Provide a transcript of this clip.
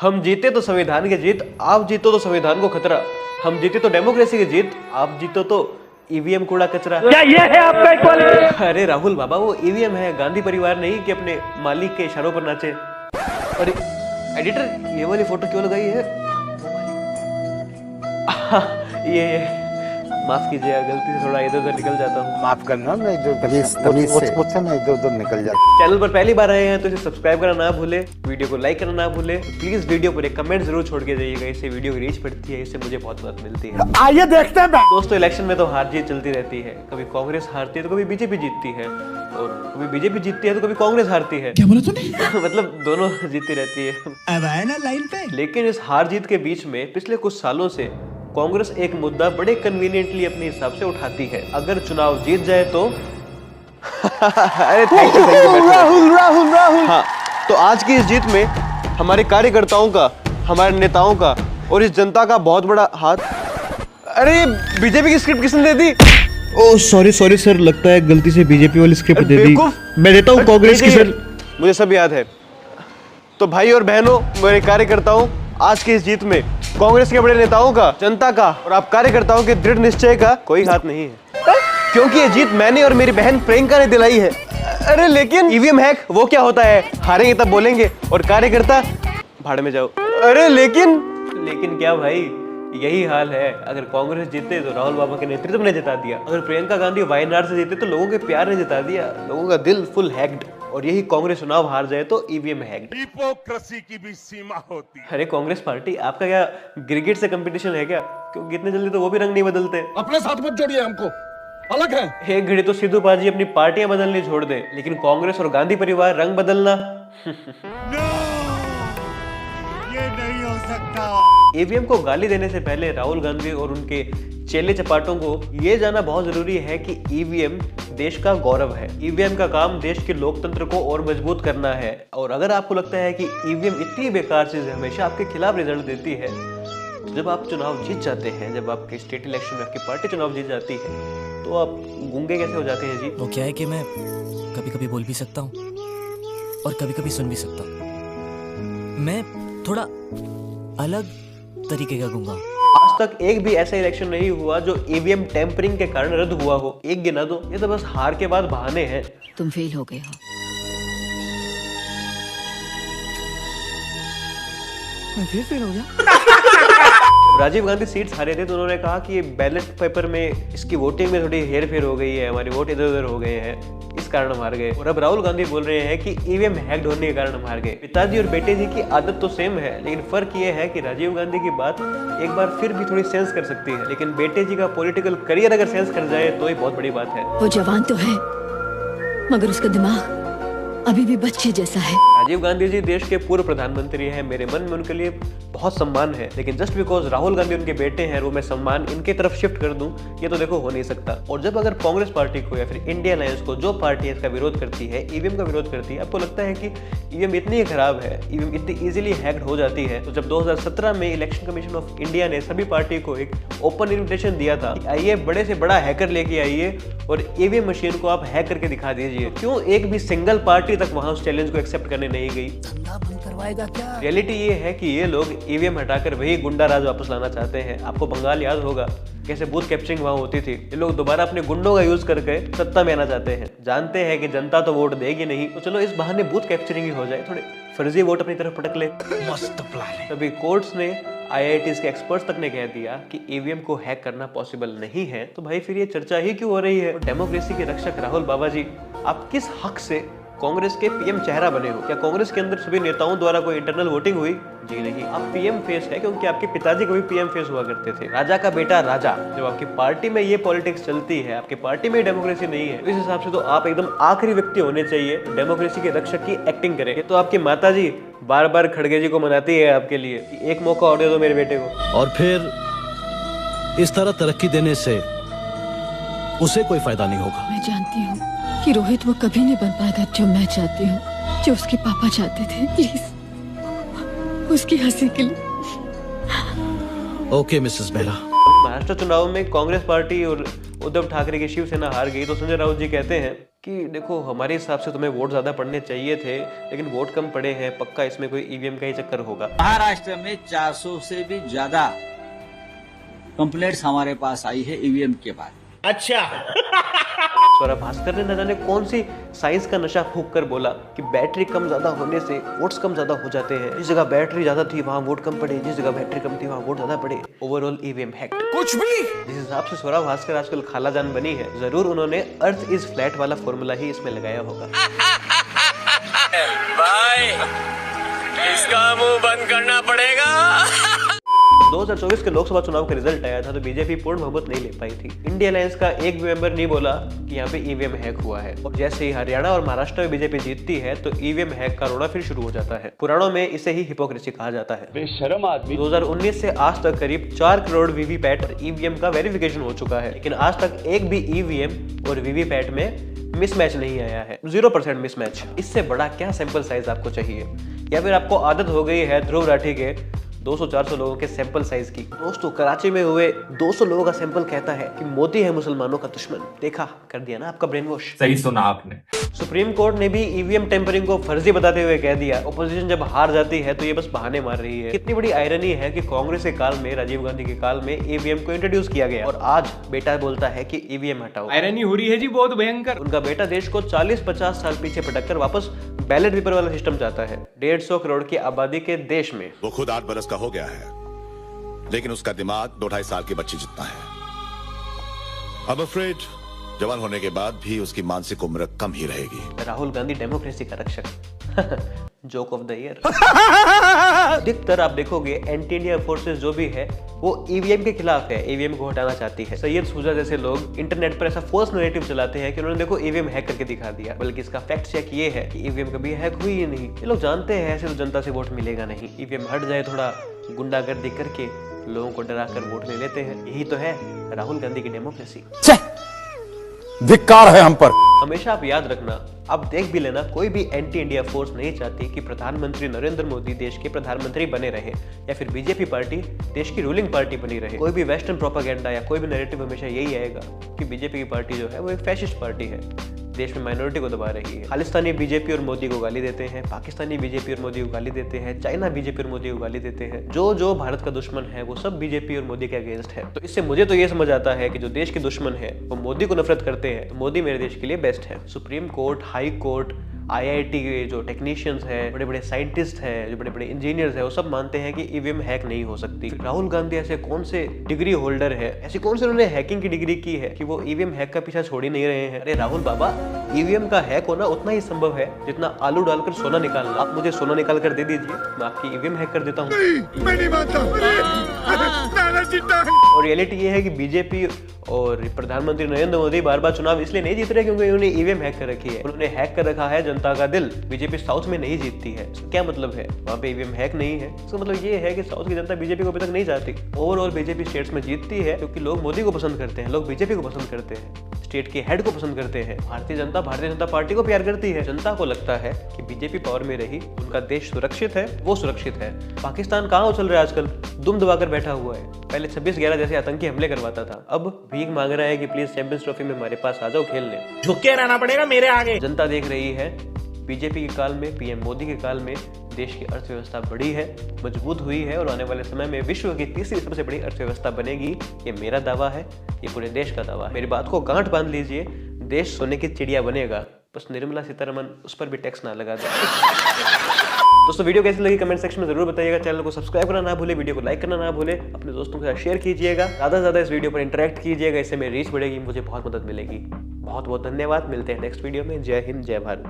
हम जीते तो संविधान की जीत, आप जीतो तो संविधान को खतरा। हम जीते तो डेमोक्रेसी की जीत, आप जीतो तो ईवीएम कूड़ा कचरा। क्या ये है आपका इक्वालिटी? अरे राहुल बाबा, वो ईवीएम है, गांधी परिवार नहीं कि अपने मालिक के इशारों पर नाचे। अरे एडिटर, ये वाली फोटो क्यों लगाई है? ये माफ कीजिएगा, गलती से थोड़ा इधर उधर निकल जाता हूँ। माफ करना, मैं जो मैं इधर उधर निकल जाता। चैनल पर पहली बार आए हैं तो इसे सब्सक्राइब करना ना भूले, वीडियो को लाइक करना ना भूले, प्लीज वीडियो पर एक कमेंट जरूर छोड़ के जाइएगा, इससे वीडियो की रीच बढ़ती है, इससे मुझे बहुत मदद मिलती है। आइए देखते हैं। दोस्तों, इलेक्शन में तो हार जीत चलती रहती है, कभी कांग्रेस हारती है तो कभी बीजेपी जीतती है, और कभी बीजेपी जीतती है तो कभी कांग्रेस हारती है। क्या बोला तूने? मतलब दोनों जीतती रहती है। अब आया ना लाइन पे। लेकिन इस हार जीत के बीच में पिछले कुछ सालों से कांग्रेस एक मुद्दा बड़े कन्वीनियंटली अपने हिसाब से उठाती है। अगर चुनाव जीत जाए तो अरे थैंक यू राहुल। हाँ, तो आज की इस जीत में हमारे कार्यकर्ताओं का, हमारे नेताओं का और इस जनता का बहुत बड़ा हाथ। अरे बीजेपी की स्क्रिप्ट किसने दे दी? ओह सॉरी सर, लगता है गलती से बीजेपी वाली स्क्रिप्ट दे दी। मैं देता हूँ कांग्रेस की सर। मुझे सब याद है। तो भाई और बहनों, मेरे कार्यकर्ताओं, आज की इस जीत में कांग्रेस के बड़े नेताओं का, जनता का और आप कार्यकर्ताओं के दृढ़ निश्चय का कोई हाथ नहीं है, क्योंकि ये जीत मैंने और मेरी बहन प्रियंका ने दिलाई है। अरे लेकिन ईवीएम हैक वो क्या होता है? हारेंगे तब बोलेंगे, और कार्यकर्ता भाड़ में जाओ। अरे लेकिन क्या भाई, यही हाल है। अगर कांग्रेस जीते तो राहुल बाबा के नेतृत्व ने जिता दिया, अगर प्रियंका गांधी वायनाड से जीते तो लोगों के प्यार ने जिता दिया, लोगों का दिल फुल हैक्ड। और यही कांग्रेस चुनाव हार जाए तो ईवीएम हैक्ड। हिपोक्रेसी की भी सीमा होती है। अरे कांग्रेस पार्टी, आपका क्या क्रिकेट से कंपटीशन है क्या? क्योंकि इतने जल्दी तो वो भी रंग नहीं बदलते। अपने साथ मत जोड़िए हमको, अलग है। एक घड़ी तो सिद्धू पाजी अपनी पार्टियां बदलनी छोड़ दे, लेकिन कांग्रेस और गांधी परिवार रंग बदलना ये नहीं हो सकता। ईवीएम को गाली देने से पहले राहुल गांधी और उनके चेले चपाटों को ये जानना बहुत जरूरी है कि ईवीएम देश का गौरव है। ईवीएम का काम देश के लोकतंत्र को और मजबूत करना है। और अगर आपको लगता है कि ईवीएम इतनी बेकार चीज है, हमेशा आपके खिलाफ रिजल्ट देती है, तो जब आप चुनाव जीत जाते हैं, जब आपके स्टेट इलेक्शन में आपकी पार्टी चुनाव जीत जाती है, तो आप गूंगे कैसे हो जाते हैं जी? वो क्या है कि मैं कभी कभी बोल भी सकता हूँ और कभी कभी सुन भी सकता हूँ। मैं थोड़ा अलग तरीके का गूंगा। आज तक एक भी ऐसा इलेक्शन नहीं हुआ जो ईवीएम टेम्परिंग के कारण रद्द हुआ हो। एक गिना दो। ये तो बस हार के बाद बहाने हैं। तुम फेल हो गए हो। मैं फिर फेल हो गया। राजीव गांधी सीट्स हारे थे तो उन्होंने कहा कि ये बैलेट पेपर में इसकी वोटिंग में थोड़ी हेर फेर हो गई है, हमारे वोट इधर उधर हो गए हैं, इस कारण हम हार गए। और अब राहुल गांधी बोल रहे हैं कि ईवीएम हैक्ड होने के कारण हम हार गए। पिताजी और बेटे जी की आदत तो सेम है, लेकिन फर्क ये है कि राजीव गांधी की बात एक बार फिर भी थोड़ी सेंस कर सकती है, लेकिन बेटे जी का पॉलिटिकल करियर अगर सेंस कर जाए तो ही बहुत बड़ी बात है। वो जवान तो है, मगर उसका दिमाग अभी भी बच्चे जैसा है। राजीव गांधी जी देश के पूर्व प्रधानमंत्री हैं, मेरे मन में उनके लिए बहुत सम्मान है, लेकिन जस्ट बिकॉज राहुल गांधी उनके बेटे हैं, वो मैं सम्मान इनके तरफ शिफ्ट कर दूं, ये तो देखो हो नहीं सकता। और जब अगर कांग्रेस पार्टी को या फिर इंडिया अलायंस को, जो पार्टी इसका विरोध करती है, ईवीएम का विरोध करती है, आपको लगता है कि ईवीएम इतनी खराब है, ईवीएम इतनी इजीली हैक्ड हो जाती है, तो जब 2017 में इलेक्शन कमीशन ऑफ इंडिया ने सभी पार्टी को एक ओपन इन्विटेशन दिया था, आइए बड़े से बड़ा हैकर लेके आइए और ईवीएम मशीन को आप हैक करके दिखा दीजिए, क्यों एक भी सिंगल पार्टी तक वहां उस चैलेंज को एक्सेप्ट करने नहीं गई? धंधा बंद करवाएगा क्या? रियलिटी ये है कि ये लोग ईवीएम हटाकर वही गुंडा राज वापस लाना चाहते हैं। आपको बंगाल याद होगा कैसे बूथ कैप्चरिंग वहां होती थी। ये लोग दोबारा अपने गुंडों का यूज करके सत्ता में आना चाहते हैं। जानते हैं कि जनता तो वोट देगी नहीं, तो चलो इस बहाने बूथ कैप्चरिंग ही हो जाए, थोड़े फर्जी वोट अपनी तरफ पटक ले। मस्त प्लान है। तभी कोर्ट्स ने, आईआईटीज के एक्सपर्ट्स तक ने कह दिया कि ईवीएम को हैक करना पॉसिबल नहीं है, तो भाई फिर ये चर्चा ही क्यों हो रही है? डेमोक्रेसी के रक्षक राहुल बाबा जी, आप किस हक से कांग्रेस के पीएम चेहरा बने हो? क्या कांग्रेस के अंदर सभी नेताओं द्वारा कोई इंटरनल वोटिंग हुई? जी नहीं। आप पीएम फेस है क्योंकि आपके पिताजी कभी पीएम फेस हुआ करते थे, राजा का बेटा राजा। जब आपकी पार्टी में ये पॉलिटिक्स चलती है, आपकी पार्टी में डेमोक्रेसी नहीं है, इस हिसाब से तो आप एकदम आखिरी व्यक्ति होने चाहिए डेमोक्रेसी के रक्षक की एक्टिंग करें। ये तो आपकी माता जी बार बार खड़गे जी को मनाती है आपके लिए, एक मौका और दे दो मेरे बेटे को। और फिर इस तरह तरक्की देने से उसे कोई फायदा नहीं होगा। मैं जानती हूँ कि रोहित वो कभी नहीं बन पाएगा जो मैं चाहती हूँ, जो उसके पापा चाहते थे। प्लीज उसकी हंसी के लिए। Okay Mrs Behera. महाराष्ट्र चुनाव में कांग्रेस पार्टी और उद्धव ठाकरे की शिवसेना हार गई, तो संजय राउत जी कहते हैं कि देखो हमारे हिसाब से तुम्हें वोट ज्यादा पड़ने चाहिए थे, लेकिन वोट कम पड़े हैं, पक्का इसमें कोई ईवीएम का ही चक्कर होगा। महाराष्ट्र में 400 से भी ज्यादा कंप्लेंट्स हमारे पास आई है ईवीएम के बाद। अच्छा स्वरा भास्कर ने न जाने कौन सी साइंस का नशा फूंक कर बोला कि बैटरी कम ज्यादा होने से वोट्स कम ज्यादा हो जाते हैं। जिस जगह बैटरी ज्यादा थी वहां वोट कम पड़े, जिस जगह बैटरी कम थी वहां वोट ज्यादा पड़े। ओवरऑल ईवीएम हैक कुछ भी। जिस हिसाब से स्वरा भास्कर आजकल खालाजान बनी है, जरूर उन्होंने अर्थ इज फ्लैट वाला फॉर्मूला ही इसमें लगाया होगा। भाई इसका मुंह बंद करना पड़ेगा। 2024 के लोकसभा चुनाव का रिजल्ट आया था तो बीजेपी पूर्ण बहुमत नहीं ले पाई थी। इंडिया अलायंस का एक भी मेंबर नहीं बोला कि यहाँ पे ईवीएम हैक हुआ है। और जैसे ही हरियाणा और महाराष्ट्र में बीजेपी जीतती है तो ईवीएम हैक का रोड़ा फिर शुरू हो जाता है। पुराणों में इसे ही हिपोक्रेसी कहा जाता है। बेशर्म आदमी। 2019 से आज तक करीब 4 करोड़ वीवीपैट और ईवीएम का वेरिफिकेशन हो चुका है, लेकिन आज तक एक भी ईवीएम और वीवीपैट में मिसमैच नहीं आया है। 0% मिसमैच। इससे बड़ा क्या सैंपल साइज आपको चाहिए? या फिर आपको आदत हो गई है ध्रुव राठी के 200-400 लोगों के सैंपल साइज की? दोस्तों कराची में हुए 200 लोगों का सैंपल कहता है कि मोदी है मुसलमानों का दुश्मन। देखा, कर दिया ना आपका ब्रेन वॉश। सही सुना आपने। सुप्रीम कोर्ट ने भी ईवीएम टेम्परिंग को फर्जी बताते हुए कह दिया ओपोजिशन जब हार जाती है तो ये बस बहाने मार रही है। कितनी बड़ी आयरनी है कि कांग्रेस के काल में, राजीव गांधी के काल में ईवीएम को इंट्रोड्यूस किया गया और आज बेटा बोलता है कि ईवीएम हटाओ। आयरनी हो रही है जी, बहुत भयंकर। उनका बेटा देश को 40-50 साल पीछे पटककर वापस बैलेट पेपर वाला सिस्टम चाहता है। 150 करोड़ की आबादी के देश में। वो खुद 8 बरस का हो गया है, लेकिन उसका दिमाग 2-2.5 साल की बच्ची जितना है। अब अफ्रेड जवान होने के बाद भी उसकी मानसिक उम्र कम ही रहेगी। राहुल गांधी डेमोक्रेसी का रक्षक। Joke of the year. अधिकतर आप देखोगे एंटी इंडिया फोर्सेस जो भी है वो ईवीएम के खिलाफ है, ईवीएम को हटाना चाहती है। सैयद सूजा जैसे लोग इंटरनेट पर ऐसा फोर्स नैरेटिव चलाते हैं कि उन्होंने देखो ईवीएम हैक करके दिखा दिया, बल्कि इसका फैक्ट चेक ये है कि ईवीएम कभी हैक हुई ही नहीं। ये लोग जानते हैं ऐसे तो जनता से वोट मिलेगा नहीं। ईवीएम हट जाए, थोड़ा गुंडागर्दी करके लोगों को डराकर वोट ले लेते हैं। यही तो है राहुल गांधी की डेमोक्रेसी। धिक्कार है हम पर। हमेशा आप याद रखना, आप देख भी लेना, कोई भी एंटी इंडिया फोर्स नहीं चाहती कि प्रधानमंत्री नरेंद्र मोदी देश के प्रधानमंत्री बने रहे या फिर बीजेपी पार्टी देश की रूलिंग पार्टी बनी रहे। कोई भी वेस्टर्न प्रोपेगेंडा या कोई भी नैरेटिव हमेशा यही आएगा कि बीजेपी की पार्टी जो है वो एक फैशिस्ट पार्टी है, देश में माइनॉरिटी को दबा रही है। खालिस्तानी बीजेपी और मोदी को गाली देते हैं, पाकिस्तानी बीजेपी और मोदी को गाली देते हैं, चाइना बीजेपी और मोदी को गाली देते हैं। जो भारत का दुश्मन है वो सब बीजेपी और मोदी के अगेंस्ट है। तो इससे मुझे तो ये समझ आता है कि जो देश के दुश्मन है वो मोदी को नफरत करते हैं, तो मोदी मेरे देश के लिए बेस्ट है। Supreme court, high court, IIT के जो टेक्नीशियंस हैं, बड़े बड़े साइंटिस्ट हैं, जो बड़े बड़े इंजीनियर्स हैं, वो सब मानते हैं कि ईवीएम हैक नहीं हो सकती। राहुल गांधी ऐसे कौन से डिग्री होल्डर है, ऐसी कौन से उन्होंने हैकिंग की डिग्री की है कि वो ईवीएम हैक का पीछा छोड़ ही नहीं रहे हैं? अरे राहुल बाबा, ईवीएम का हैक होना उतना ही संभव है जितना आलू डालकर सोना निकालना। आप मुझे सोना निकाल कर दे दीजिए, मैं आपकी ईवीएम हैक कर देता हूँ। मैं नहीं मानता। और रियलिटी ये है कि बीजेपी और प्रधानमंत्री नरेंद्र मोदी बार बार चुनाव इसलिए नहीं जीत रहे क्योंकि उन्होंने ईवीएम हैक कर रखी है। उन्होंने हैक कर रखा है जनता का दिल। बीजेपी साउथ में नहीं जीतती है, क्या मतलब है? वहाँ पे ईवीएम हैक नहीं है, इसका मतलब ये है कि साउथ की जनता बीजेपी को अभी तक नहीं चाहती। ओवरऑल बीजेपी स्टेट्स में जीतती है क्योंकि लोग मोदी को पसंद करते हैं, लोग बीजेपी को पसंद करते हैं, स्टेट के हेड को पसंद करते हैं। भारतीय जनता पार्टी को प्यार करती है। जनता को लगता है कि बीजेपी पावर में रही उनका देश सुरक्षित है, वो सुरक्षित है। पाकिस्तान कहाँ उछल रहा है आजकल? दुम दबाकर बैठा हुआ है। पहले 26/11 जैसे आतंकी हमले करवाता था, अब भीख मांग रहा है कि प्लीज चैंपियंस ट्रॉफी में हमारे पास आ जाओ खेलने। झुक के रहना पड़ेगा मेरे आगे। जनता देख रही है बीजेपी के काल में, पीएम मोदी के काल में देश की अर्थव्यवस्था बढ़ी है, मजबूत हुई है और आने वाले समय में विश्व की तीसरी सबसे बड़ी अर्थव्यवस्था बनेगी। ये मेरा दावा है, ये पूरे देश का दावा है। मेरी बात को गांठ बांध लीजिए, देश सोने की चिड़िया बनेगा, बस निर्मला सीतारमण उस पर भी टैक्स ना लगा दे। दोस्तों वीडियो कैसी लगी कमेंट सेक्शन में जरूर बताइएगा। चैनल को सब्सक्राइब करना ना भूले, वीडियो को लाइक करना ना भूले, अपने दोस्तों के साथ शेयर कीजिएगा, ज़्यादा से ज़्यादा इस वीडियो पर इंटरेक्ट कीजिएगा, इससे मेरी रीच बढ़ेगी, मुझे बहुत मदद मिलेगी। बहुत बहुत धन्यवाद, मिलते हैं नेक्स्ट वीडियो में। जय हिंद, जय भारत।